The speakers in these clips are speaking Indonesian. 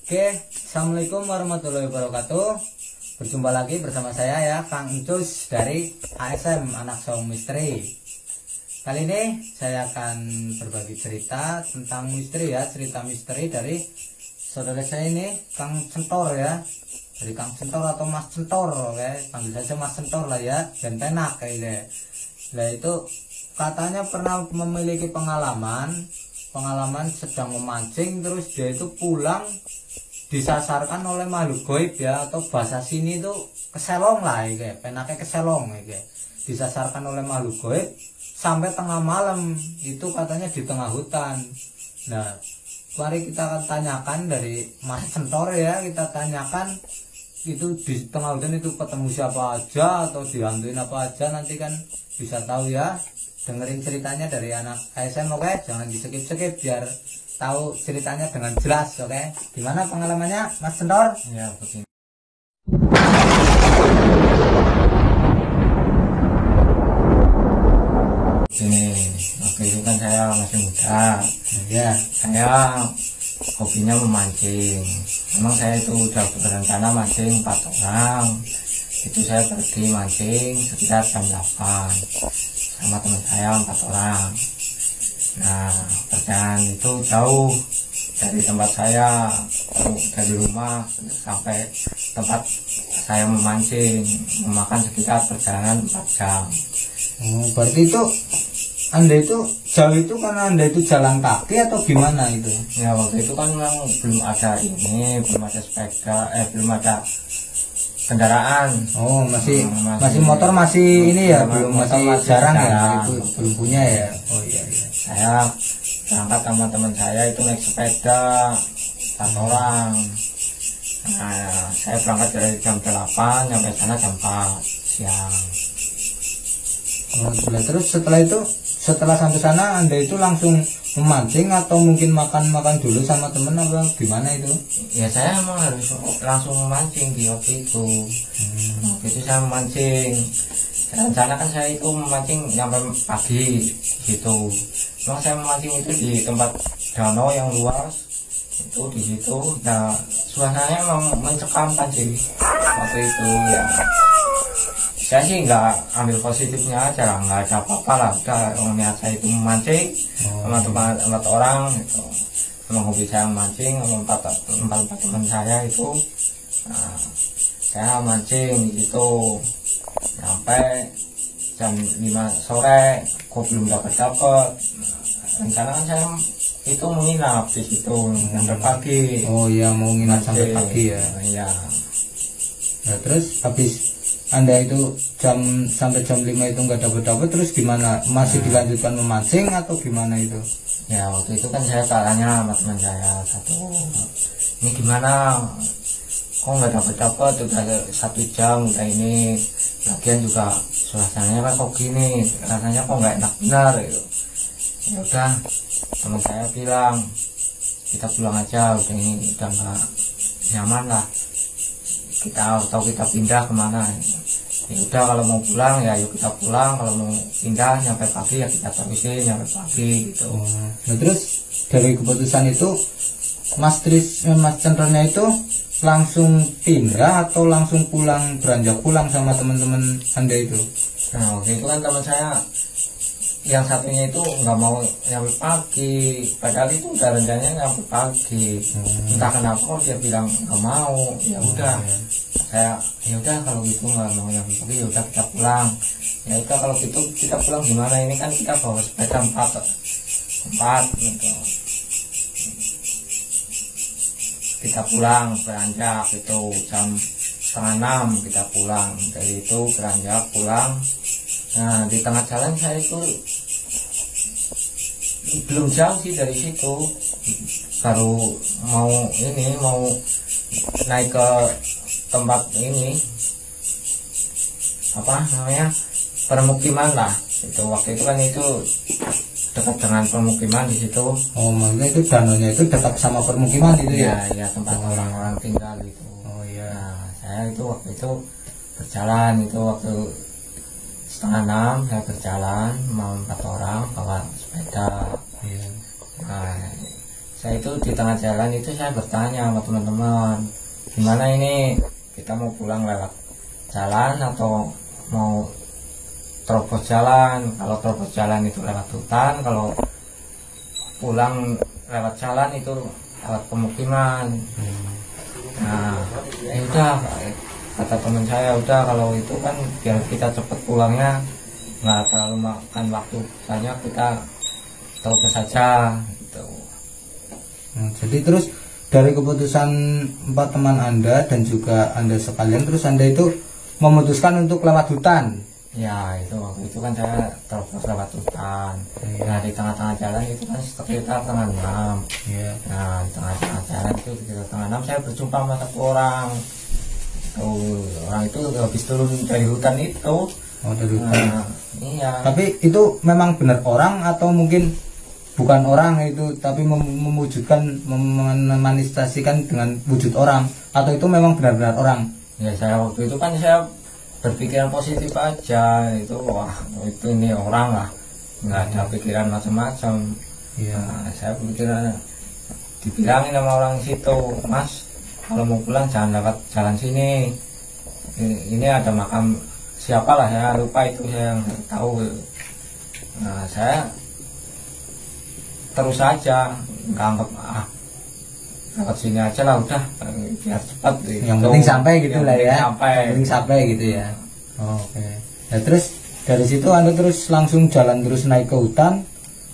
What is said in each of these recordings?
Oke, assalamualaikum warahmatullahi wabarakatuh. Berjumpa lagi bersama saya ya, Kang Ucus dari ASM Anak Saung Misteri. Kali ini saya akan berbagi cerita tentang misteri ya, cerita misteri dari saudara saya ini, Kang Centor ya. Dari Kang Centor atau Mas Centor, oke, panggil saja Mas Centor lah ya, dan penak kayaknya. Nah itu katanya pernah memiliki pengalaman sedang memancing, terus dia itu pulang disasarkan oleh makhluk goib ya, atau bahasa sini itu keselong lah ya, penaknya keselong ya, disasarkan oleh makhluk goib sampai tengah malam, itu katanya di tengah hutan. Nah mari kita akan tanyakan dari Mas Centor ya, kita tanyakan itu di tengah hutan itu ketemu siapa aja atau dihantuin apa aja, nanti kan bisa tahu ya. Dengerin ceritanya dari anak ASM, oke? Jangan di skip biar tahu ceritanya dengan jelas, oke? Gimana pengalamannya Mas Centor? Ya, begini. Ini waktu itu kan saya masih muda Ya, saya hobinya memancing. Memang saya itu udah berencana mancing 4 orang. Itu saya pergi mancing sekitar jam 8 sama teman saya 4 orang. Nah perjalanan itu jauh dari tempat saya, dari rumah sampai tempat saya memancing, memakan sekitar perjalanan 4 jam. berarti itu Anda itu jauh itu karena Anda itu jalan kaki atau gimana itu? Ya waktu itu kan memang belum ada belum ada sepeda, belum ada kendaraan. Oh masih motor masih ini ya, belum masih jarang ya, itu belum punya ya. Oh iya. Saya berangkat sama teman saya itu naik sepeda 4 orang. Nah, saya berangkat dari jam 8 sampai sana jam 4 siang. Oh, terus setelah sampai sana Anda itu langsung memancing atau mungkin makan dulu sama temen apa gimana itu? Ya saya emang harus langsung memancing di waktu itu. Waktu itu saya memancing. Rencana kan saya itu memancing sampai pagi gitu. Memang saya memancing itu di tempat danau yang luas itu di situ. Nah suasananya memang mencekam pancing waktu itu ya. Saya sih nggak ambil positifnya aja, nggak ada apa-apa lah. Udah niat saya itu memancing sama tempat orang gitu. Memang hobi saya memancing sama empat teman saya itu. Nah, saya mancing di situ sampai jam 5 sore, kok belum dapat. Rencana kan saya itu menginap di situ sampai pagi. Oh iya, mau nginap sampai pagi ya. Iya. Nah, terus habis Anda itu sampai jam 5 itu nggak dapat, terus gimana? Masih dilanjutkan memancing atau gimana itu? Ya waktu itu kan saya tanya sama teman saya satu, ini gimana? Kok nggak dapat? Udah 1 jam udah ini. Lagian juga suasananya kan kok gini, rasanya kok nggak enak benar gitu. Ya udah, teman saya bilang kita pulang aja, udah ini udah nggak nyaman lah. Kita pindah kemana? Ya udah kalau mau pulang ya yuk kita pulang, kalau mau pindah nyampe pagi ya kita terusin nyampe pagi gitu. Nah terus dari keputusan itu Mas Centernya itu langsung pindah atau langsung beranjak pulang sama teman-teman Anda itu? Nah waktu itu kan teman saya yang satunya itu nggak mau nyampe pagi, padahal itu udah rencananya nyampe pagi. Entah kenapa dia bilang nggak mau. Ya udah, saya ya udah kalau gitu nggak mau nyampe pagi, ya udah kita pulang. Ya udah kalau gitu kita pulang gimana, ini kan kita bawa sepeda 4 gitu. Kita pulang beranjak itu jam 5:30 kita pulang, dari itu beranjak pulang. Nah di tengah jalan saya itu belum jauh sih dari situ, baru mau naik ke tempat ini apa namanya permukiman lah itu. Waktu itu kan itu dekat dengan permukiman di situ. Oh maksudnya itu danaunya itu dekat sama permukiman itu ya? Ya tempat orang-orang tinggal itu. Oh iya. Nah, saya itu waktu itu berjalan itu waktu 5:30 saya berjalan mau 4 orang bawa sepeda. Iya. Nah, saya itu di tengah jalan itu saya bertanya sama teman-teman, gimana ini kita mau pulang lewat jalan atau mau terobos jalan. Kalau terobos jalan itu lewat hutan, kalau pulang lewat jalan itu lewat pemukiman. Nah ya udah, kata teman saya, udah kalau itu kan biar kita cepet pulangnya, nggak terlalu makan waktu banyak, kita terobos saja gitu. Jadi terus dari keputusan 4 teman Anda dan juga Anda sekalian, terus Anda itu memutuskan untuk lewat hutan. Ya itu waktu itu kan saya terobos lewat hutan. Nah di tengah-tengah jalan itu kan sekitar setengah 6. Iya. Nah di tengah-tengah jalan itu sekitar setengah 6 saya berjumpa sama satu orang. Orang itu habis turun dari hutan itu. Oh, dari hutan. Nah, iya. Tapi itu memang benar orang atau mungkin bukan orang itu, tapi mewujudkan, memanifestasikan dengan wujud orang, atau itu memang benar-benar orang? Ya saya waktu itu kan saya berpikiran positif aja, itu wah itu ini orang lah, nggak ada pikiran macam-macam. Iya. Nah, saya berpikiran, dibilangin sama orang situ, Mas kalau mau pulang jangan lewat jalan sini, ini ada makam siapa lah, saya lupa itu, saya nggak tahu. Nah saya terus aja nggak anggap lewat sini aja lah, udah biar cepat gitu. Yang penting sampai gitu lah ya. Sampai. Yang penting sampai gitu ya. Oke. Nah terus dari situ Anda terus langsung jalan terus naik ke hutan,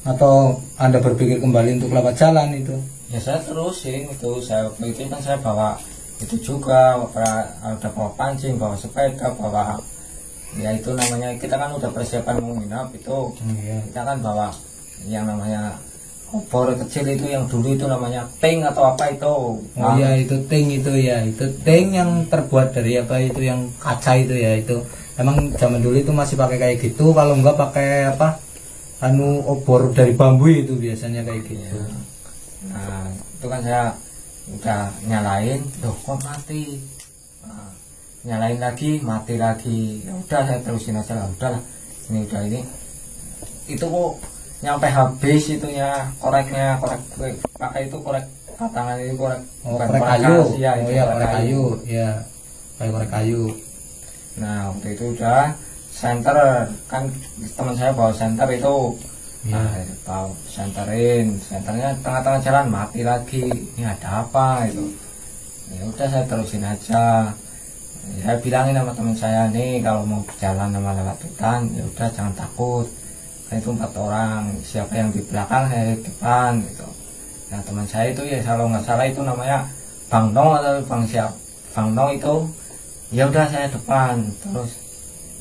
atau Anda berpikir kembali untuk lewat jalan itu? Ya saya terusin itu, saya waktu itu kan saya bawa itu juga, udah bawa pancing, bawa sepeda, bawa ya itu namanya, kita kan udah persiapan mau nginap itu. Iya. Kita kan bawa yang namanya obor kecil itu, yang dulu itu namanya ting atau apa itu. Oh iya, itu ting itu ya, itu ting yang terbuat dari apa itu, yang kaca itu ya, itu emang zaman dulu itu masih pakai kayak gitu, kalau enggak pakai apa, obor dari bambu itu biasanya kayak gitu. Ya. Nah itu kan saya udah nyalain, loh kok mati. Nah, nyalain lagi, mati lagi. Ya udah saya terusin aja lah, udahlah ini udah ini. Itu kok nyampe habis itunya, koreknya, korek pakai itu, korek batangan itu, korek, bukan korek kayu. ya, Oh iya, korek kayu ya, kayak korek kayu. Nah waktu itu udah senter, kan teman saya bawa senter itu. Ya. Nah bawa senternya tengah-tengah jalan mati lagi, ini ada apa itu. Ya udah saya terusin aja, saya bilangin sama teman saya nih, kalau mau berjalan sama lewat hutan ya udah jangan takut, kan itu 4 orang, siapa yang di belakang saya di depan gitu. Nah teman saya itu ya kalau nggak salah itu namanya Bang Nong atau Bang Nong itu, ya udah saya depan, terus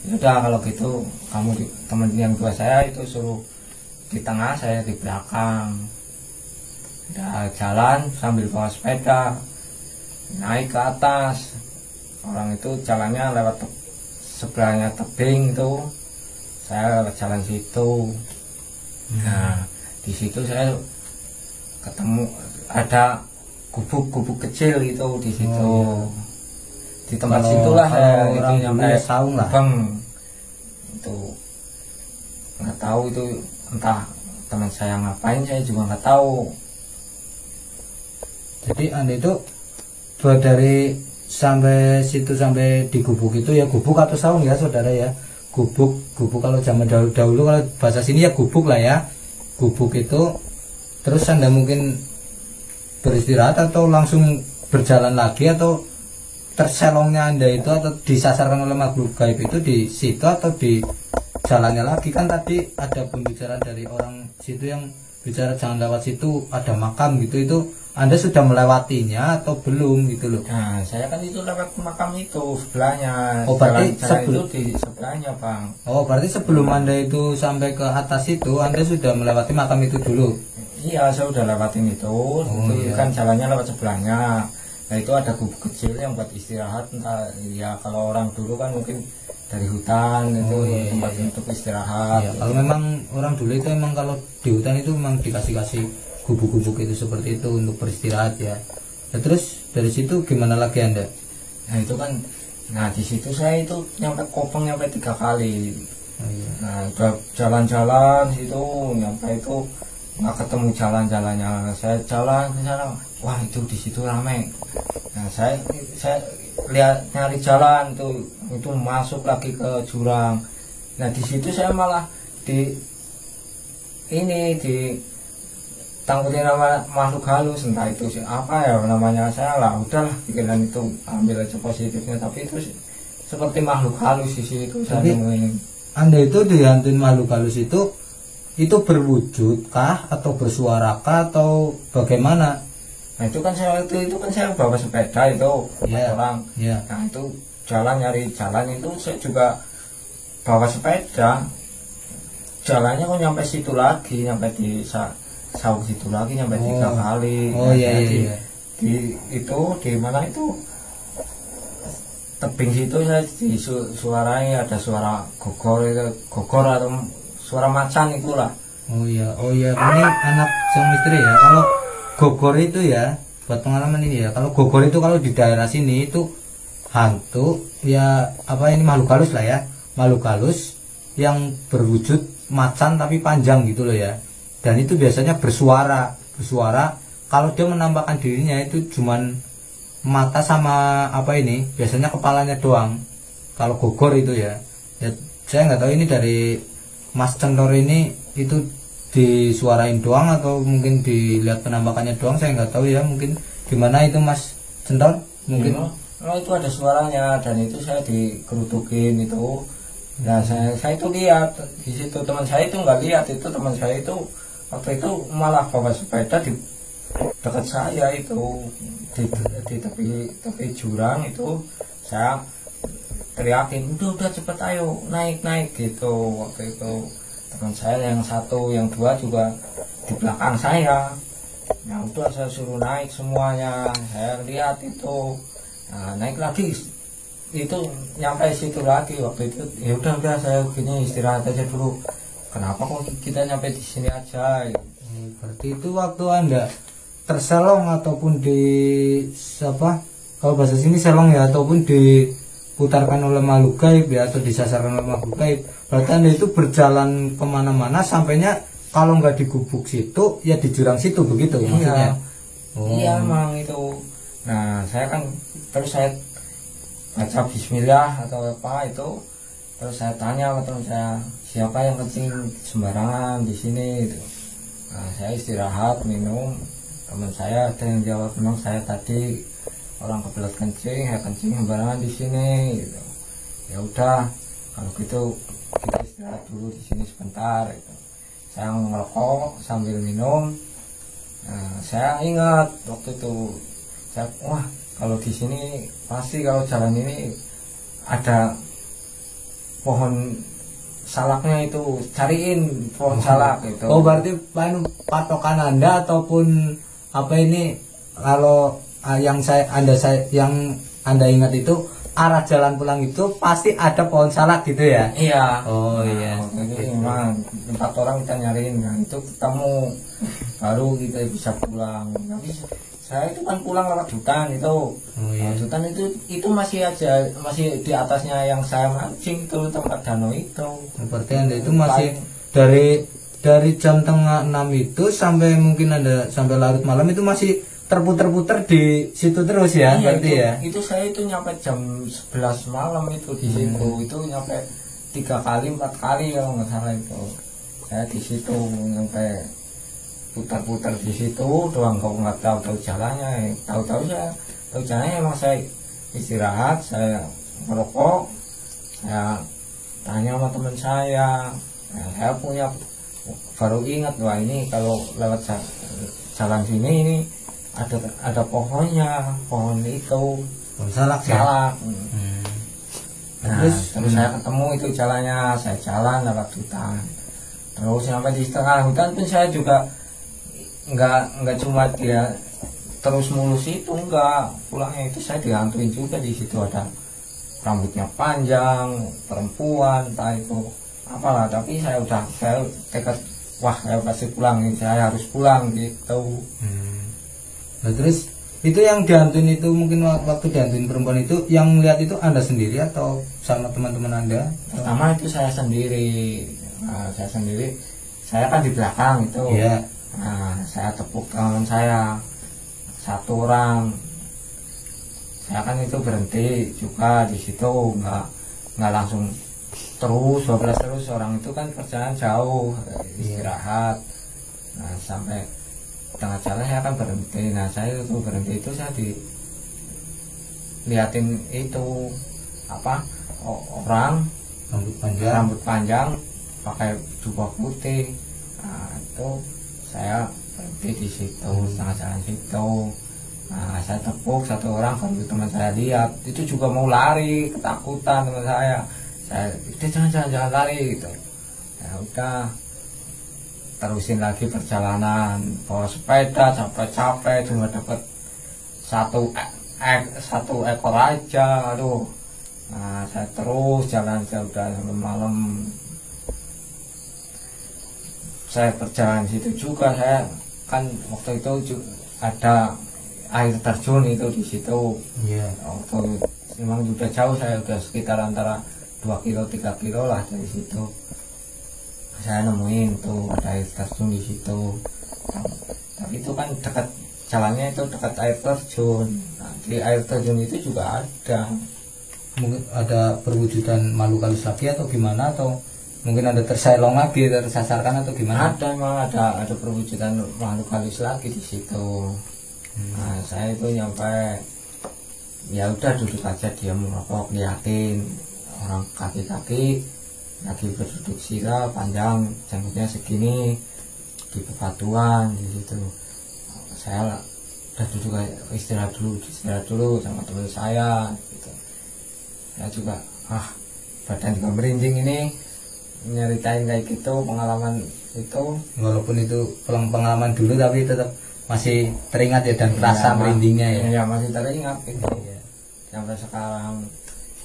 ya udah kalau gitu kamu teman yang 2 saya itu suruh di tengah, saya di belakang. Udah jalan sambil bawa sepeda naik ke atas. Orang itu jalannya lewat sebelahnya tebing itu, saya lewat jalan situ. Nah di situ saya ketemu ada gubuk-gubuk kecil itu di situ. Oh, iya. Di tempat Kalau situlah saya itu orang nyampe dulu saung lah. Itu nggak tahu itu, entah teman saya ngapain, saya juga nggak tahu. Jadi Anda itu buat dari sampai situ, sampai di gubuk itu ya, gubuk atau saung ya saudara ya, gubuk kalau zaman dahulu kalau bahasa sini ya gubuk lah ya, gubuk itu. Terus Anda mungkin beristirahat atau langsung berjalan lagi, atau terselongnya Anda itu atau disasarkan oleh makhluk gaib itu di situ atau di jalannya lagi? Kan tadi ada pembicaraan dari orang situ yang bicara jangan lewat situ, ada makam gitu, itu Anda sudah melewatinya atau belum gitu loh? Nah saya kan itu lewat makam itu sebelahnya. Oh, berarti jalan itu di sebelahnya Bang. Oh berarti sebelum Anda itu sampai ke atas itu Anda sudah melewati makam itu dulu? Iya saya udah lewatin itu. Itu iya. kan jalannya lewat sebelahnya. Nah itu ada gubuk kecil yang buat istirahat, entah ya kalau orang dulu kan mungkin dari hutan itu iya, tempat iya. untuk istirahat. Ya, kalau memang orang dulu itu emang kalau di hutan itu memang dikasih gubuk-gubuk itu seperti itu untuk beristirahat ya. Nah, terus dari situ gimana lagi Anda? Nah itu kan, nah di situ saya itu nyampe Kopeng nyampe 3 kali. Oh, iya. Nah udah jalan-jalan situ nyampe itu nggak ketemu jalan-jalannya. Saya jalan ke sana, wah itu di situ ramai. Nah saya lihat nyari jalan itu masuk lagi ke jurang. Nah di situ saya malah ditangkutin sama makhluk halus, entah itu apa ya namanya. Saya lah udahlah pikiran itu ambil aja positifnya, tapi itu seperti makhluk halus di situ saya nemuin. Anda itu dihantuin makhluk halus itu berwujud kah atau bersuara kah atau bagaimana? Nah itu kan saya bawa sepeda itu orang. Nah itu nyari jalan itu saya juga bawa sepeda. Jalannya kok nyampe situ lagi, nyampe di sawah situ lagi, nyampe 3 kali. Di mana itu tebing situ saya disuarai ada suara gogor atau suara macan itulah. Oh iya, ini anak sang misteri ya. Kalau gogor itu ya, buat pengalaman ini ya, kalau gogor itu kalau di daerah sini itu hantu ya, apa ini makhluk halus lah ya, makhluk halus yang berwujud macan tapi panjang gitu loh ya. Dan itu biasanya bersuara kalau dia menampakkan dirinya itu cuman mata sama apa ini, biasanya kepalanya doang kalau gogor itu ya. Saya nggak tahu ini dari Mas Centor ini itu disuarain doang atau mungkin dilihat penampakannya doang, saya nggak tahu ya. Mungkin gimana itu Mas Centor? Mungkin itu ada suaranya dan itu saya dikerutukin itu. Nah saya itu lihat di situ, teman saya itu nggak lihat, itu teman saya itu waktu itu malah bawa sepeda di dekat saya itu di tepi jurang itu. Saya teriakin udah cepet ayo naik gitu. Waktu itu teman saya yang satu yang dua juga di belakang saya. Nah udah saya suruh naik semuanya, saya lihat itu. Nah, naik lagi itu nyampe situ lagi. Waktu itu ya udah saya gini istirahat aja dulu, kenapa kok kita nyampe di sini aja. Berarti itu waktu Anda terselong ataupun di kalau bahasa sini selong ya, ataupun diputarkan oleh makhluk gaib ya, atau disasarkan oleh makhluk gaib. Berarti Anda itu berjalan kemana-mana sampainya kalau nggak di gubuk situ ya di jurang situ begitu maksudnya. Iya emang itu. Nah saya kan terus saya baca bismillah atau apa itu, terus saya tanya sama teman saya, siapa yang kencing sembarangan di sini itu. Nah saya istirahat minum, teman saya ada yang jawab, memang saya tadi orang kebelet kencing, saya kencing sembarangan di sini gitu. Ya udah kalau gitu kita istirahat dulu di sini sebentar gitu. Saya ngerokok sambil minum. Nah, saya ingat waktu itu wah kalau di sini pasti kalau jalan ini ada pohon salaknya, itu cariin pohon salak itu. Oh berarti patokan Anda ataupun apa ini, kalau yang Anda ingat itu arah jalan pulang itu pasti ada pohon salak gitu ya? Iya. Oh iya. Jadi memang 4 orang kita nyariin, nah itu ketemu baru kita bisa pulang. Tapi saya itu kan pulang lewat hutan itu. Hutan itu masih di atasnya yang saya mancing itu, tempat danau itu. Berarti Anda itu masih dari jam tengah 6 itu sampai mungkin Anda sampai larut malam itu masih terputer-puter di situ terus ya? Berarti itu, ya. Itu saya itu nyampe jam 11 malam itu di situ. Itu nyampe 3 kali 4 kali kalau nggak salah itu. Saya di situ nyampe putar-putar di situ doang, kau nggak tahu jalannya. Tahu jalannya emang saya istirahat, saya merokok, saya tanya sama teman saya. Nah, saya baru ingat, wah ini kalau lewat jalan sini ini ada pohonnya, pohon itu pohon salak. Nah, terus saya ketemu itu jalannya, saya jalan lewat hutan. Terus sampai di tengah hutan pun saya juga nggak cuma dia terus mulus itu, enggak, pulangnya itu saya dihantuin juga. Di situ ada rambutnya panjang, perempuan, entah itu apalah, tapi saya tekad, wah saya pasti pulang, saya harus pulang gitu. Nah, terus itu yang dihantuin itu, mungkin waktu dihantuin perempuan itu yang melihat itu Anda sendiri atau sama teman-teman Anda? Pertama itu saya sendiri. Nah, saya kan di belakang itu. Iya. Nah, saya tepuk tangan saya satu orang. Saya kan itu berhenti juga di situ, nggak langsung terus 12 terus. Orang itu kan perjalanan jauh, istirahat. Nah, sampai tengah jalan saya kan berhenti. Nah, saya itu berhenti itu saya diliatin itu apa, orang rambut panjang pakai jubah putih. Nah, itu saya berhenti di situ, tengah jalan situ. Nah, saya tepuk satu orang, baru teman saya lihat itu juga mau lari, ketakutan teman saya jangan lari gitu. Ya udah, terusin lagi perjalanan, bawa sepeda capek-capek cuma dapat satu ekor aja. Aduh. Nah, saya terus jalan, saya udah sampai malam. Saya perjalanan situ juga, saya kan waktu itu ada air terjun itu di situ. Waktu memang sudah jauh, saya udah sekitar antara 2 kilo 3 kilo lah dari situ. Saya nemuin tuh ada air terjun di situ. Tapi itu kan dekat jalannya, itu dekat air terjun. Nah, di air terjun itu juga ada, mungkin ada perwujudan makhluk halus lagi atau gimana, atau mungkin ada terselong lagi, tersasarkan atau gimana? Memang ada perwujudan makhluk halus lagi di situ. Nah, saya itu nyampe, ya udah duduk aja diam merokok, liatin orang kaki-kaki lagi berduduk sila panjang, janggutnya segini di bebatuan di situ. Saya udah duduk istirahat dulu sama teman saya gitu. Saya juga badan juga merinding ini nyeritain kayak gitu, pengalaman itu. Walaupun itu pengalaman dulu tapi tetap masih teringat ya, dan rasa merindingnya ya. Iya, masih teringat gitu. Sampai sekarang.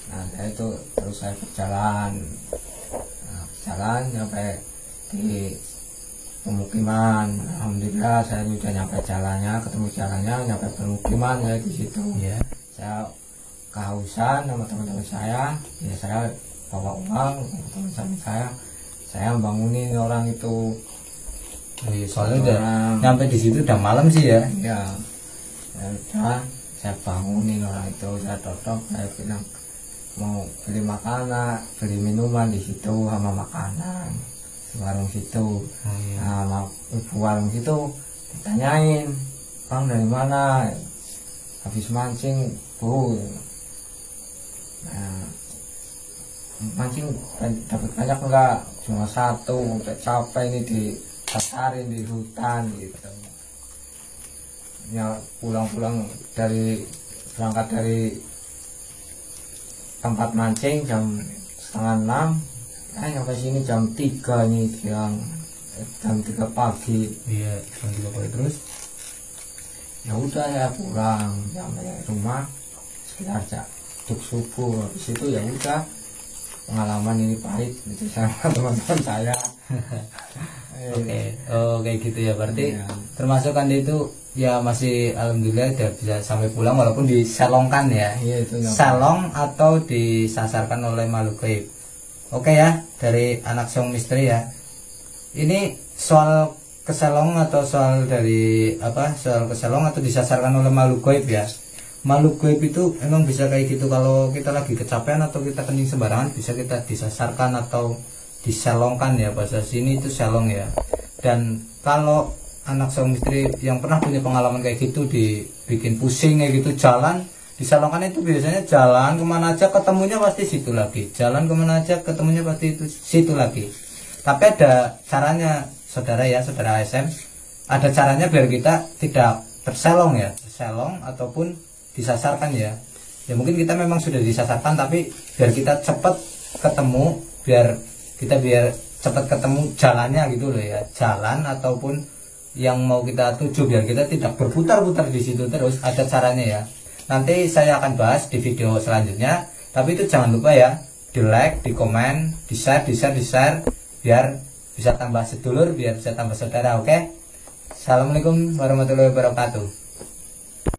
Nah, saya itu terus saya berjalan sampai di pemukiman. Alhamdulillah saya sudah nyampe jalannya, ketemu jalannya, nyampe pemukiman saya di situ. Saya kehausan sama teman-teman saya, ya saya bawa uang sama teman-teman saya bangunin orang itu. Soalnya udah nyampe di situ udah malam sih ya. Ya udah, saya bangunin orang itu, saya totok, saya bilang mau beli makanan, beli minuman di situ sama makanan di warung situ. Nah, ibu warung situ ditanyain, "Bang dari mana?" "Habis mancing, Bu." Nah, mancing dapat banyak enggak? "Cuma satu, udah capek ini disasarin di hutan gitu." Ya pulang-pulang berangkat dari tempat mancing jam 5:30, sampai sini jam 3 nih, jam 3 pagi. Iya, jam 3 pagi terus. Ya udah, saya pulang sampai rumah sekitar jam subuh. Habis itu ya udah, pengalaman ini pahit itu sama teman-teman saya. Kayak gitu ya, berarti termasuk kan itu ya masih alhamdulillah udah bisa sampai pulang walaupun diselongkan ya. Itu selong atau disasarkan oleh makhluk gaib. Oke ya, dari anak Song Misteri ya. Ini soal keselong atau soal keselong atau disasarkan oleh makhluk gaib ya. Makhluk gaib itu emang bisa kayak gitu, kalau kita lagi kecapean atau kita kencing sembarangan bisa kita disasarkan atau diselongkan ya, bahasa sini itu selong ya. Dan kalau anak Song Misteri yang pernah punya pengalaman kayak gitu, dibikin pusing kayak gitu, jalan diselongkan itu biasanya jalan kemana aja ketemunya pasti situ lagi, jalan kemana aja ketemunya pasti itu situ lagi. Tapi ada caranya saudara ya, saudara ASM, ada caranya biar kita tidak terselong ya, terselong ataupun disasarkan ya. Ya mungkin kita memang sudah disasarkan, tapi biar kita cepat ketemu, biar cepat ketemu jalannya gitu loh ya, jalan ataupun yang mau kita tuju, biar kita tidak berputar-putar di situ terus. Ada caranya ya, nanti saya akan bahas di video selanjutnya. Tapi itu jangan lupa ya, di like, di komen, di share, biar bisa tambah sedulur, biar bisa tambah saudara. Oke, assalamualaikum warahmatullahi wabarakatuh.